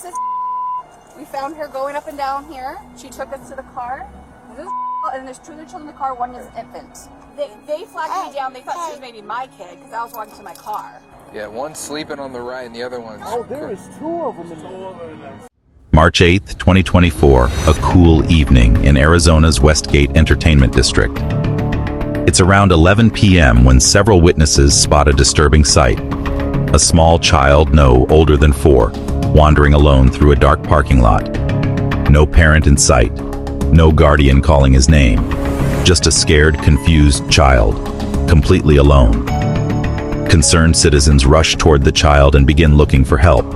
this is we found her going up and down here. She took us to the car. This is and there's two other children in the car. One is an infant. They flagged me down. They thought she was maybe my kid because I was walking to my car. Yeah, one's sleeping on the right and the other one's... Oh, there is two of them in there. March 8th, 2024, a cool evening in Arizona's Westgate Entertainment District. It's around 11 p.m. when several witnesses spot a disturbing sight. A small child, no older than 4, wandering alone through a dark parking lot. No parent in sight, no guardian calling his name. Just a scared, confused child, completely alone. Concerned citizens rush toward the child and begin looking for help.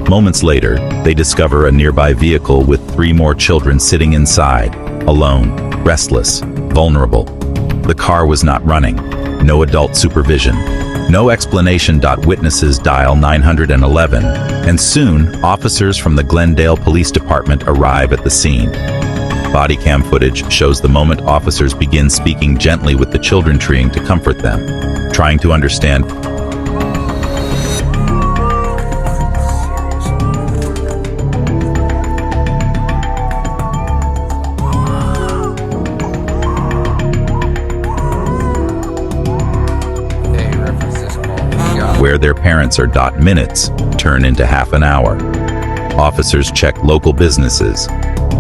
Moments later, they discover a nearby vehicle with 3 more children sitting inside, alone, restless, vulnerable. The car was not running, no adult supervision, no explanation. Witnesses dial 911, and soon, officers from the Glendale Police Department arrive at the scene. Bodycam footage shows the moment officers begin speaking gently with the children, trying to comfort them, trying to understand. Where their parents are. Minutes turn into half an hour. Officers check local businesses.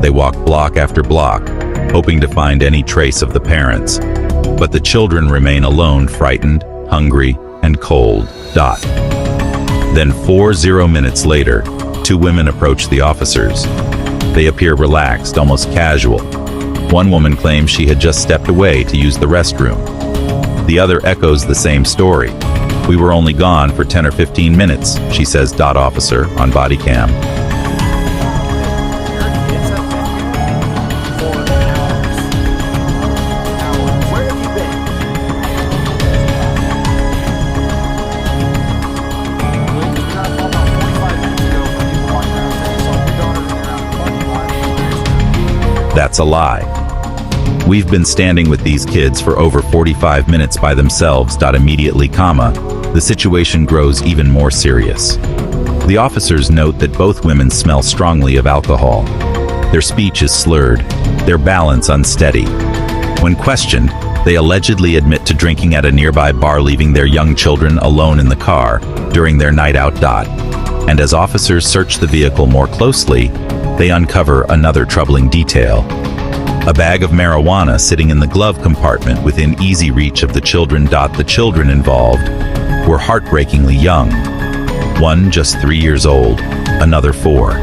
They walk block after block, hoping to find any trace of the parents. But the children remain alone, frightened, hungry, and cold. Then 40 minutes later, 2 women approach the officers. They appear relaxed, almost casual. One woman claims she had just stepped away to use the restroom. The other echoes the same story. "We were only gone for 10 or 15 minutes, she says. Officer on Bodycam. That's a lie. We've been standing with these kids for over 45 minutes by themselves. Immediately, the situation grows even more serious. The officers note that both women smell strongly of alcohol. Their speech is slurred, their balance unsteady. When questioned, they allegedly admit to drinking at a nearby bar, leaving their young children alone in the car during their night out. And as officers search the vehicle more closely, they uncover another troubling detail. A bag of marijuana sitting in the glove compartment within easy reach of the children. The children involved were heartbreakingly young. One just 3 years old, another 4.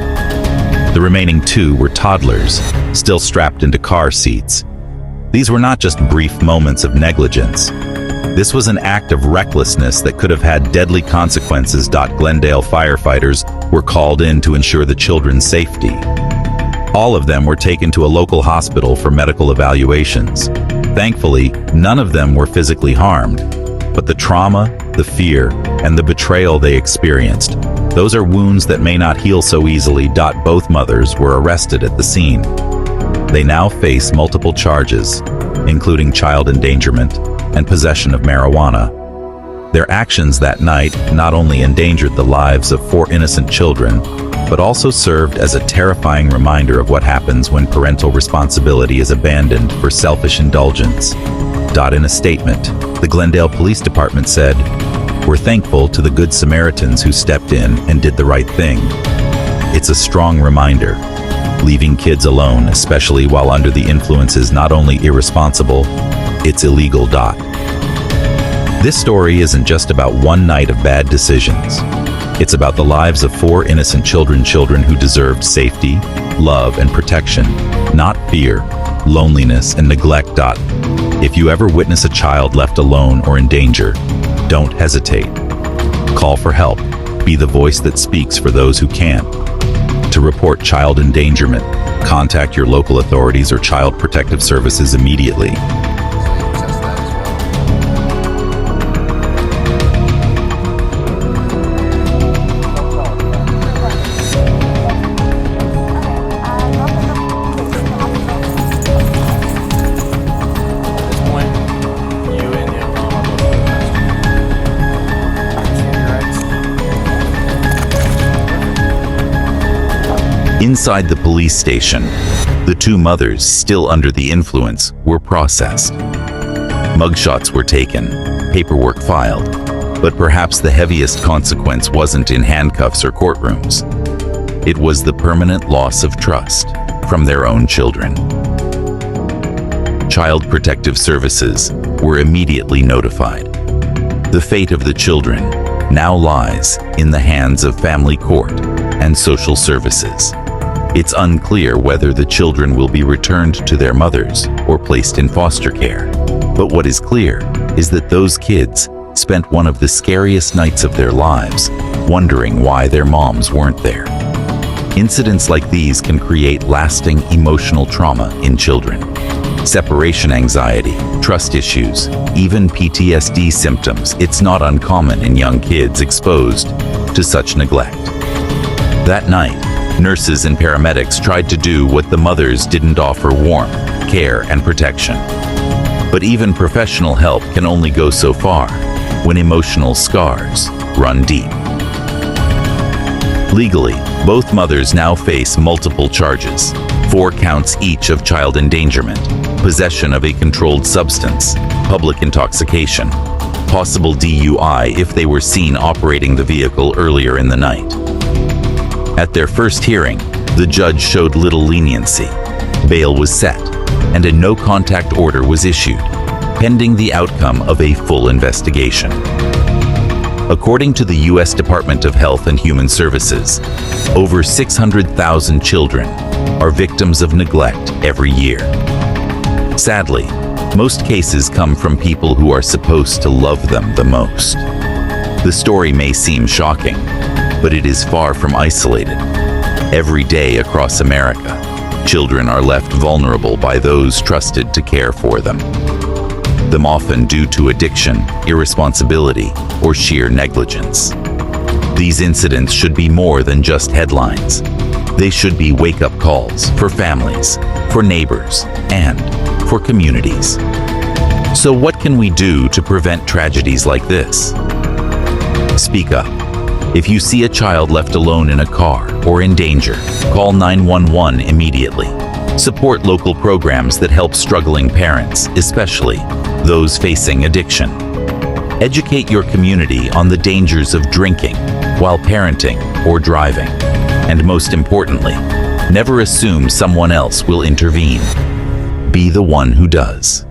The remaining 2 were toddlers, still strapped into car seats. These were not just brief moments of negligence. This was an act of recklessness that could have had deadly consequences. Glendale firefighters were called in to ensure the children's safety. All of them were taken to a local hospital for medical evaluations. Thankfully, none of them were physically harmed. But the trauma, the fear, and the betrayal they experienced, those are wounds that may not heal so easily. Both mothers were arrested at the scene. They now face multiple charges, including child endangerment and possession of marijuana. Their actions that night not only endangered the lives of 4 innocent children, but also served as a terrifying reminder of what happens when parental responsibility is abandoned for selfish indulgence. In a statement, the Glendale Police Department said, "We're thankful to the Good Samaritans who stepped in and did the right thing. It's a strong reminder. Leaving kids alone, especially while under the influence, is not only irresponsible, it's illegal." This story isn't just about one night of bad decisions. It's about the lives of 4 innocent children who deserved safety, love, and protection, not fear, loneliness, and neglect. If you ever witness a child left alone or in danger, don't hesitate. Call for help. Be the voice that speaks for those who can't. To report child endangerment, contact your local authorities or child protective services immediately. Inside the police station, the two mothers, still under the influence, were processed. Mugshots were taken, paperwork filed, but perhaps the heaviest consequence wasn't in handcuffs or courtrooms. It was the permanent loss of trust from their own children. Child Protective Services were immediately notified. The fate of the children now lies in the hands of family court and social services. It's unclear whether the children will be returned to their mothers or placed in foster care. But what is clear is that those kids spent one of the scariest nights of their lives wondering why their moms weren't there. Incidents like these can create lasting emotional trauma in children. Separation anxiety, trust issues, even PTSD symptoms. It's not uncommon in young kids exposed to such neglect. That night, nurses and paramedics tried to do what the mothers didn't offer: warmth, care, and protection. But even professional help can only go so far when emotional scars run deep. Legally, both mothers now face multiple charges: 4 counts each of child endangerment, possession of a controlled substance, public intoxication, possible DUI if they were seen operating the vehicle earlier in the night. At their first hearing, the judge showed little leniency. Bail was set, and a no-contact order was issued, pending the outcome of a full investigation. According to the U.S. Department of Health and Human Services, over 600,000 children are victims of neglect every year. Sadly, most cases come from people who are supposed to love them the most. The story may seem shocking, but it is far from isolated. Every day across America, children are left vulnerable by those trusted to care for them. Often due to addiction, irresponsibility, or sheer negligence. These incidents should be more than just headlines. They should be wake-up calls for families, for neighbors, and for communities. So what can we do to prevent tragedies like this? Speak up. If you see a child left alone in a car or in danger, call 911 immediately. Support local programs that help struggling parents, especially those facing addiction. Educate your community on the dangers of drinking while parenting or driving. And most importantly, never assume someone else will intervene. Be the one who does.